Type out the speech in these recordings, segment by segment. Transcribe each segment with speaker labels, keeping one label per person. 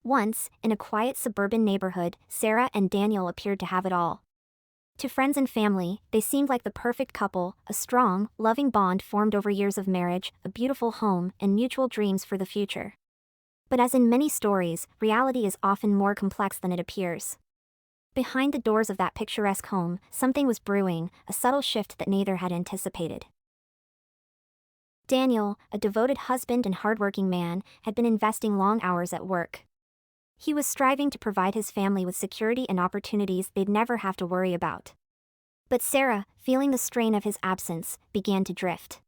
Speaker 1: Once, in a quiet suburban neighborhood, Sarah and Daniel appeared to have it all. To friends and family, they seemed like the perfect couple, a strong, loving bond formed over years of marriage, a beautiful home, and mutual dreams for the future. But as in many stories, reality is often more complex than it appears. Behind the doors of that picturesque home, something was brewing, a subtle shift that neither had anticipated. Daniel, a devoted husband and hardworking man, had been investing long hours at work. He was striving to provide his family with security and opportunities they'd never have to worry about. But Sarah, feeling the strain of his absence, began to drift.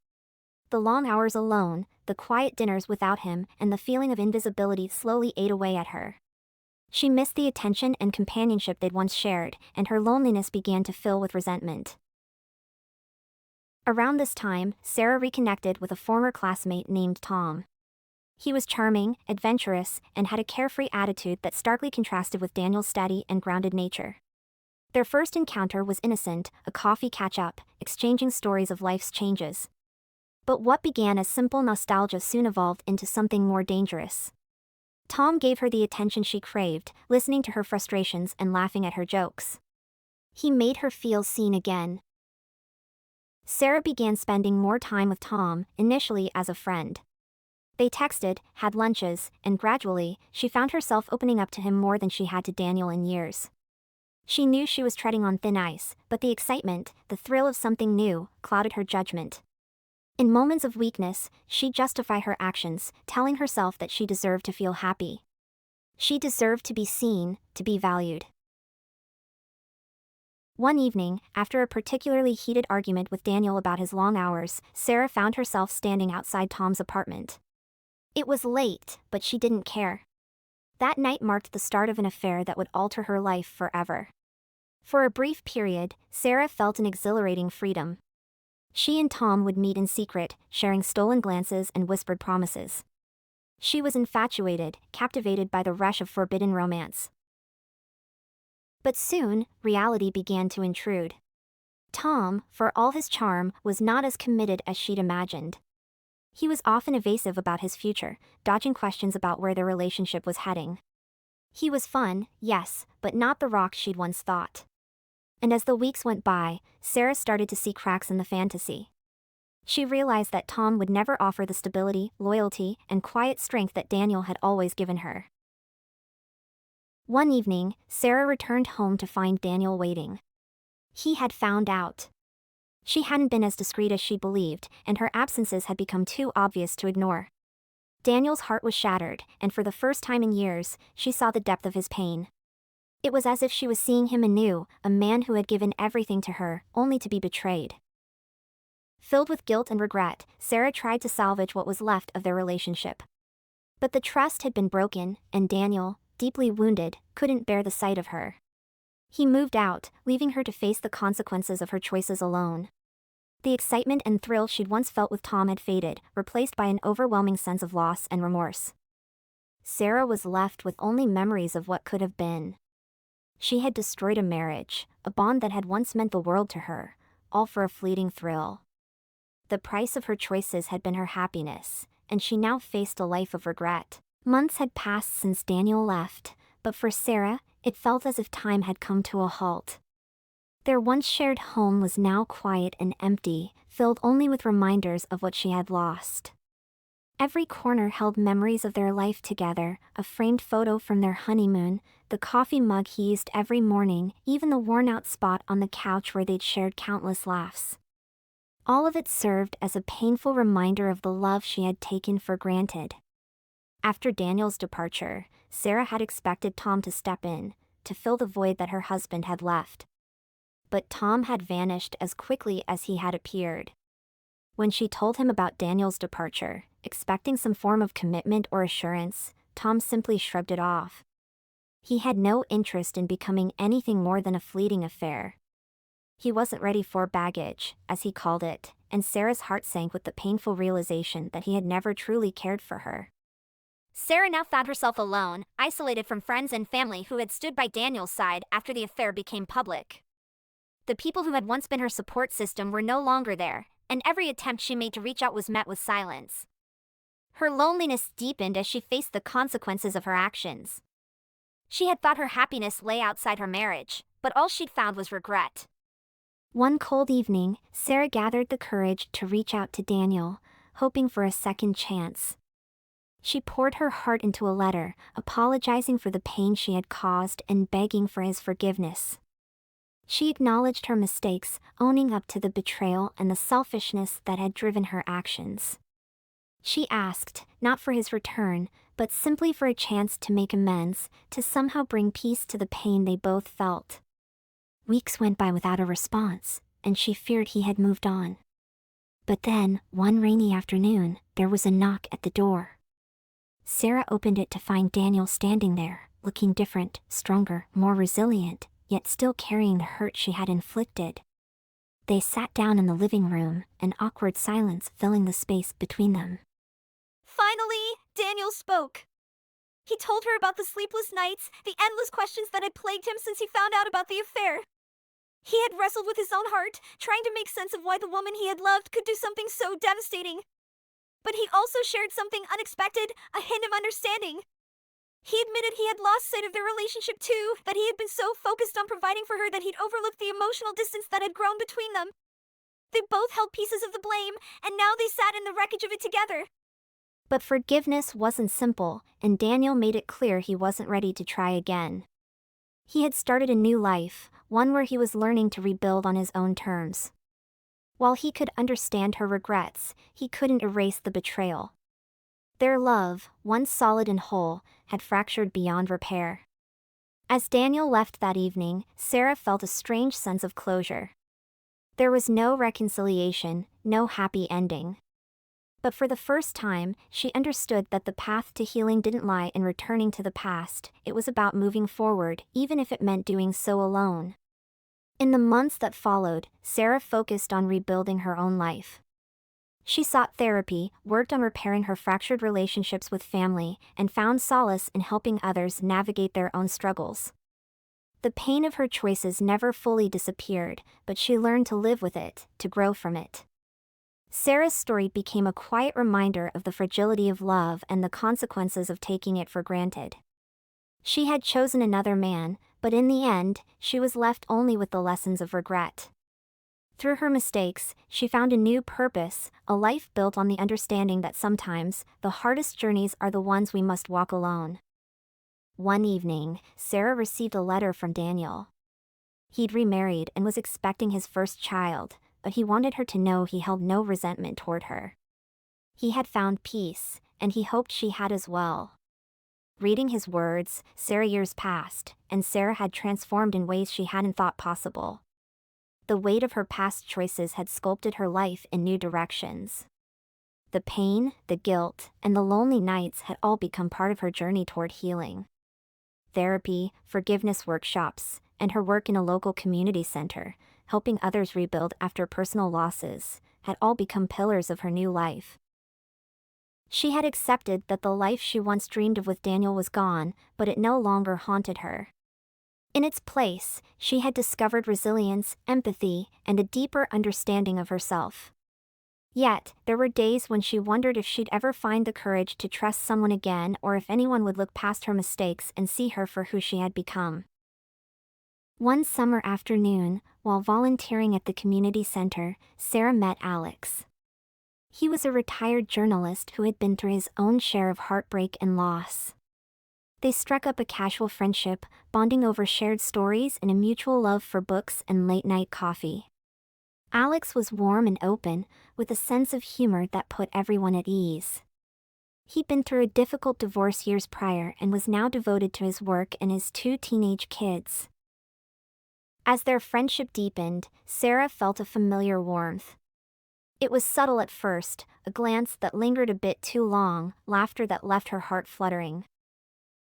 Speaker 1: The long hours alone, the quiet dinners without him, and the feeling of invisibility slowly ate away at her. She missed the attention and companionship they'd once shared, and her loneliness began to fill with resentment. Around this time, Sarah reconnected with a former classmate named Tom. He was charming, adventurous, and had a carefree attitude that starkly contrasted with Daniel's steady and grounded nature. Their first encounter was innocent, a coffee catch-up, exchanging stories of life's changes. But what began as simple nostalgia soon evolved into something more dangerous. Tom gave her the attention she craved, listening to her frustrations and laughing at her jokes. He made her feel seen again. Sarah began spending more time with Tom, initially as a friend. They texted, had lunches, and gradually, she found herself opening up to him more than she had to Daniel in years. She knew she was treading on thin ice, but the excitement, the thrill of something new, clouded her judgment. In moments of weakness, she'd justify her actions, telling herself that she deserved to feel happy. She deserved to be seen, to be valued. One evening, after a particularly heated argument with Daniel about his long hours, Sarah found herself standing outside Tom's apartment. It was late, but she didn't care. That night marked the start of an affair that would alter her life forever. For a brief period, Sarah felt an exhilarating freedom. She and Tom would meet in secret, sharing stolen glances and whispered promises. She was infatuated, captivated by the rush of forbidden romance. But soon, reality began to intrude. Tom, for all his charm, was not as committed as she'd imagined. He was often evasive about his future, dodging questions about where their relationship was heading. He was fun, yes, but not the rock she'd once thought. And as the weeks went by, Sarah started to see cracks in the fantasy. She realized that Tom would never offer the stability, loyalty, and quiet strength that Daniel had always given her. One evening, Sarah returned home to find Daniel waiting. He had found out. She hadn't been as discreet as she believed, and her absences had become too obvious to ignore. Daniel's heart was shattered, and for the first time in years, she saw the depth of his pain. It was as if she was seeing him anew, a man who had given everything to her, only to be betrayed. Filled with guilt and regret, Sarah tried to salvage what was left of their relationship. But the trust had been broken, and Daniel, deeply wounded, couldn't bear the sight of her. He moved out, leaving her to face the consequences of her choices alone. The excitement and thrill she'd once felt with Tom had faded, replaced by an overwhelming sense of loss and remorse. Sarah was left with only memories of what could have been. She had destroyed a marriage, a bond that had once meant the world to her, all for a fleeting thrill. The price of her choices had been her happiness, and she now faced a life of regret. Months had passed since Daniel left, but for Sarah, it felt as if time had come to a halt. Their once shared home was now quiet and empty, filled only with reminders of what she had lost. Every corner held memories of their life together, a framed photo from their honeymoon, the coffee mug he used every morning, even the worn-out spot on the couch where they'd shared countless laughs. All of it served as a painful reminder of the love she had taken for granted. After Daniel's departure, Sarah had expected Tom to step in, to fill the void that her husband had left. But Tom had vanished as quickly as he had appeared. When she told him about Daniel's departure, expecting some form of commitment or assurance, Tom simply shrugged it off. He had no interest in becoming anything more than a fleeting affair. He wasn't ready for baggage, as he called it, and Sarah's heart sank with the painful realization that he had never truly cared for her. Sarah now found herself alone, isolated from friends and family who had stood by Daniel's side after the affair became public. The people who had once been her support system were no longer there, and every attempt she made to reach out was met with silence. Her loneliness deepened as she faced the consequences of her actions. She had thought her happiness lay outside her marriage, but all she'd found was regret. One cold evening, Sarah gathered the courage to reach out to Daniel, hoping for a second chance. She poured her heart into a letter, apologizing for the pain she had caused and begging for his forgiveness. She acknowledged her mistakes, owning up to the betrayal and the selfishness that had driven her actions. She asked, not for his return, but simply for a chance to make amends, to somehow bring peace to the pain they both felt. Weeks went by without a response, and she feared he had moved on. But then, one rainy afternoon, there was a knock at the door. Sarah opened it to find Daniel standing there, looking different, stronger, more resilient, yet still carrying the hurt she had inflicted. They sat down in the living room, an awkward silence filling the space between them.
Speaker 2: Finally, Daniel spoke. He told her about the sleepless nights, the endless questions that had plagued him since he found out about the affair. He had wrestled with his own heart, trying to make sense of why the woman he had loved could do something so devastating. But he also shared something unexpected, a hint of understanding. He admitted he had lost sight of their relationship too, that he had been so focused on providing for her that he'd overlooked the emotional distance that had grown between them. They both held pieces of the blame, and now they sat in the wreckage of it together.
Speaker 1: But forgiveness wasn't simple, and Daniel made it clear he wasn't ready to try again. He had started a new life, one where he was learning to rebuild on his own terms. While he could understand her regrets, he couldn't erase the betrayal. Their love, once solid and whole, had fractured beyond repair. As Daniel left that evening, Sarah felt a strange sense of closure. There was no reconciliation, no happy ending. But for the first time, she understood that the path to healing didn't lie in returning to the past, it was about moving forward, even if it meant doing so alone. In the months that followed, Sarah focused on rebuilding her own life. She sought therapy, worked on repairing her fractured relationships with family, and found solace in helping others navigate their own struggles. The pain of her choices never fully disappeared, but she learned to live with it, to grow from it. Sarah's story became a quiet reminder of the fragility of love and the consequences of taking it for granted. She had chosen another man, but in the end, she was left only with the lessons of regret. Through her mistakes, she found a new purpose, a life built on the understanding that sometimes, the hardest journeys are the ones we must walk alone. One evening, Sarah received a letter from Daniel. He'd remarried and was expecting his first child, but he wanted her to know he held no resentment toward her. He had found peace, and he hoped she had as well. Reading his words, years passed, and Sarah had transformed in ways she hadn't thought possible. The weight of her past choices had sculpted her life in new directions. The pain, the guilt, and the lonely nights had all become part of her journey toward healing. Therapy, forgiveness workshops, and her work in a local community center, helping others rebuild after personal losses, had all become pillars of her new life. She had accepted that the life she once dreamed of with Daniel was gone, but it no longer haunted her. In its place, she had discovered resilience, empathy, and a deeper understanding of herself. Yet, there were days when she wondered if she'd ever find the courage to trust someone again or if anyone would look past her mistakes and see her for who she had become. One summer afternoon, while volunteering at the community center, Sarah met Alex. He was a retired journalist who had been through his own share of heartbreak and loss. They struck up a casual friendship, bonding over shared stories and a mutual love for books and late-night coffee. Alex was warm and open, with a sense of humor that put everyone at ease. He'd been through a difficult divorce years prior and was now devoted to his work and his 2 teenage kids. As their friendship deepened, Sarah felt a familiar warmth. It was subtle at first, a glance that lingered a bit too long, laughter that left her heart fluttering.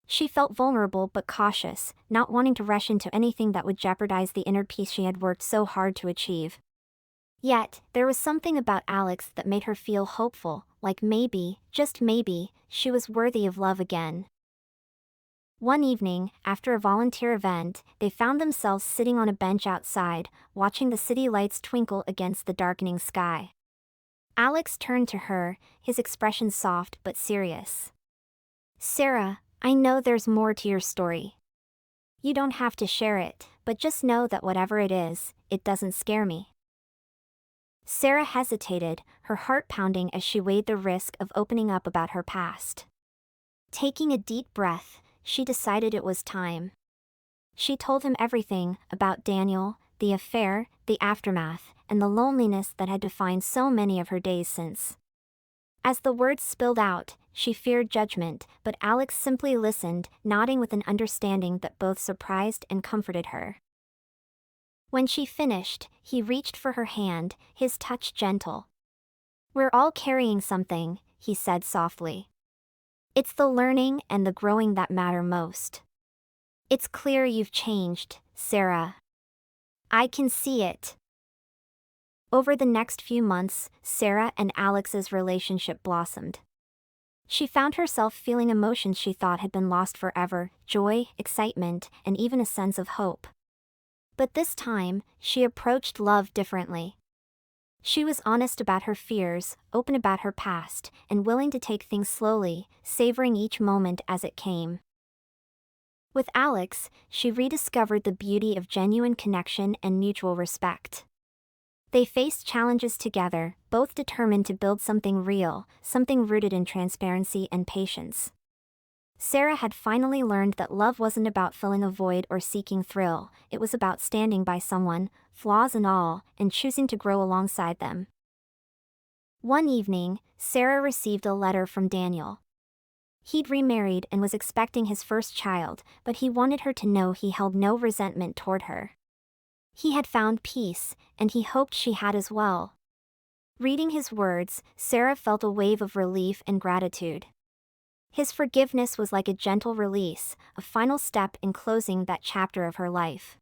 Speaker 1: She felt vulnerable but cautious, not wanting to rush into anything that would jeopardize the inner peace she had worked so hard to achieve. Yet, there was something about Alex that made her feel hopeful, like maybe, just maybe, she was worthy of love again. One evening, after a volunteer event, they found themselves sitting on a bench outside, watching the city lights twinkle against the darkening sky. Alex turned to her, his expression soft but serious. Sarah, I know there's more to your story. You don't have to share it, but just know that whatever it is, it doesn't scare me. Sarah hesitated, her heart pounding as she weighed the risk of opening up about her past. Taking a deep breath, she decided it was time. She told him everything about Daniel, the affair, the aftermath, and the loneliness that had defined so many of her days since. As the words spilled out, she feared judgment, but Alex simply listened, nodding with an understanding that both surprised and comforted her. When she finished, he reached for her hand, his touch gentle. We're all carrying something, he said softly. It's the learning and the growing that matter most. It's clear you've changed, Sarah. I can see it. Over the next few months, Sarah and Alex's relationship blossomed. She found herself feeling emotions she thought had been lost forever, joy, excitement, and even a sense of hope. But this time, she approached love differently. She was honest about her fears, open about her past, and willing to take things slowly, savoring each moment as it came. With Alex, she rediscovered the beauty of genuine connection and mutual respect. They faced challenges together, both determined to build something real, something rooted in transparency and patience. Sarah had finally learned that love wasn't about filling a void or seeking thrill, it was about standing by someone, flaws and all, and choosing to grow alongside them. One evening, Sarah received a letter from Daniel. He'd remarried and was expecting his first child, but he wanted her to know he held no resentment toward her. He had found peace, and he hoped she had as well. Reading his words, Sarah felt a wave of relief and gratitude. His forgiveness was like a gentle release, a final step in closing that chapter of her life.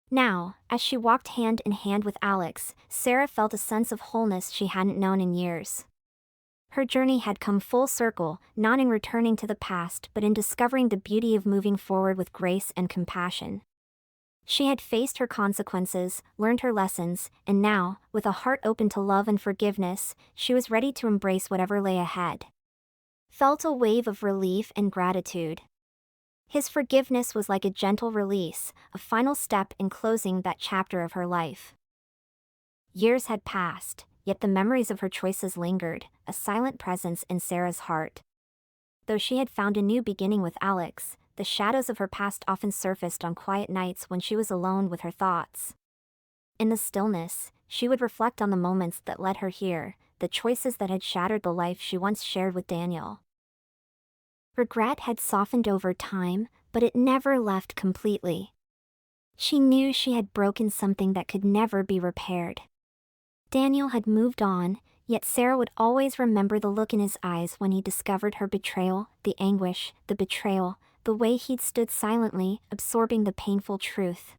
Speaker 1: Now, as she walked hand in hand with Alex, Sarah felt a sense of wholeness she hadn't known in years. Her journey had come full circle, not in returning to the past but in discovering the beauty of moving forward with grace and compassion. She had faced her consequences, learned her lessons, and now, with a heart open to love and forgiveness, she was ready to embrace whatever lay ahead. Felt a wave of relief and gratitude. His forgiveness was like a gentle release, a final step in closing that chapter of her life. Years had passed, yet the memories of her choices lingered, a silent presence in Sarah's heart. Though she had found a new beginning with Alex, the shadows of her past often surfaced on quiet nights when she was alone with her thoughts. In the stillness, she would reflect on the moments that led her here, the choices that had shattered the life she once shared with Daniel. Regret had softened over time, but it never left completely. She knew she had broken something that could never be repaired. Daniel had moved on, yet Sarah would always remember the look in his eyes when he discovered her betrayal, the anguish, the betrayal, the way he'd stood silently, absorbing the painful truth.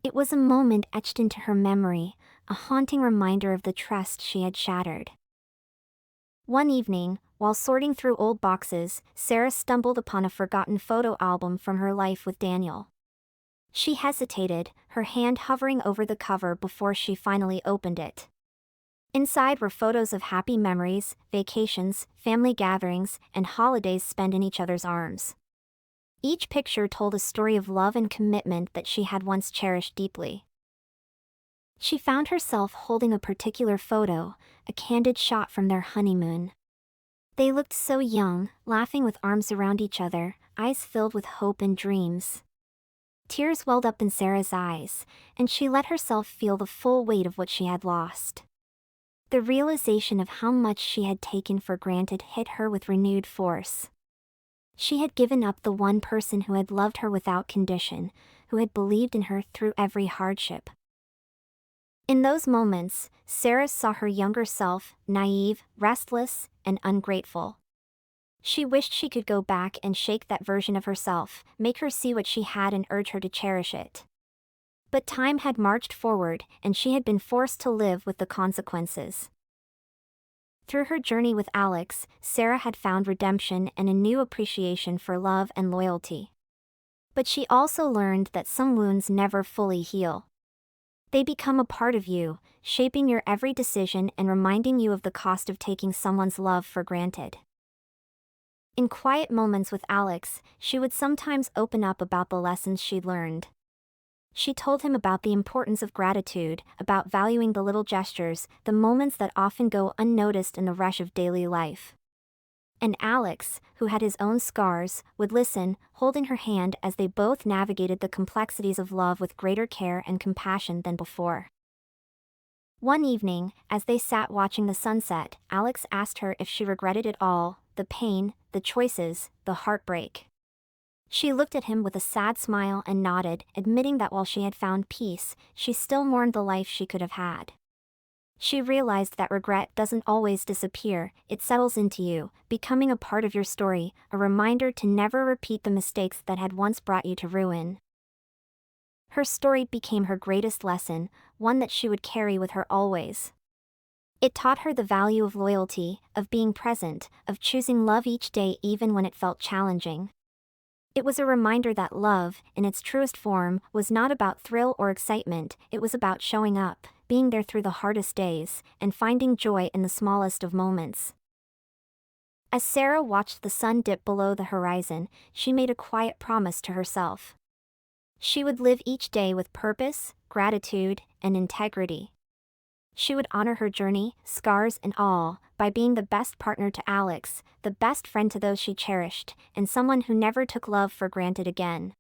Speaker 1: It was a moment etched into her memory, a haunting reminder of the trust she had shattered. One evening, while sorting through old boxes, Sarah stumbled upon a forgotten photo album from her life with Daniel. She hesitated, her hand hovering over the cover before she finally opened it. Inside were photos of happy memories, vacations, family gatherings, and holidays spent in each other's arms. Each picture told a story of love and commitment that she had once cherished deeply. She found herself holding a particular photo, a candid shot from their honeymoon. They looked so young, laughing with arms around each other, eyes filled with hope and dreams. Tears welled up in Sarah's eyes, and she let herself feel the full weight of what she had lost. The realization of how much she had taken for granted hit her with renewed force. She had given up the one person who had loved her without condition, who had believed in her through every hardship. In those moments, Sarah saw her younger self, naive, restless, and ungrateful. She wished she could go back and shake that version of herself, make her see what she had and urge her to cherish it. But time had marched forward, and she had been forced to live with the consequences. Through her journey with Alex, Sarah had found redemption and a new appreciation for love and loyalty. But she also learned that some wounds never fully heal. They become a part of you, shaping your every decision and reminding you of the cost of taking someone's love for granted. In quiet moments with Alex, she would sometimes open up about the lessons she'd learned. She told him about the importance of gratitude, about valuing the little gestures, the moments that often go unnoticed in the rush of daily life. And Alex, who had his own scars, would listen, holding her hand as they both navigated the complexities of love with greater care and compassion than before. One evening, as they sat watching the sunset, Alex asked her if she regretted it all, the pain, the choices, the heartbreak. She looked at him with a sad smile and nodded, admitting that while she had found peace, she still mourned the life she could have had. She realized that regret doesn't always disappear, it settles into you, becoming a part of your story, a reminder to never repeat the mistakes that had once brought you to ruin. Her story became her greatest lesson, one that she would carry with her always. It taught her the value of loyalty, of being present, of choosing love each day even when it felt challenging. It was a reminder that love, in its truest form, was not about thrill or excitement, it was about showing up, being there through the hardest days, and finding joy in the smallest of moments. As Sarah watched the sun dip below the horizon, she made a quiet promise to herself. She would live each day with purpose, gratitude, and integrity. She would honor her journey, scars and all, by being the best partner to Alex, the best friend to those she cherished, and someone who never took love for granted again.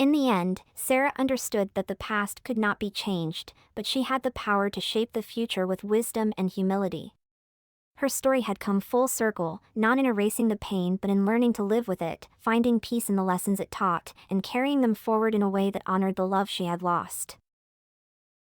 Speaker 1: In the end, Sarah understood that the past could not be changed, but she had the power to shape the future with wisdom and humility. Her story had come full circle, not in erasing the pain but in learning to live with it, finding peace in the lessons it taught, and carrying them forward in a way that honored the love she had lost.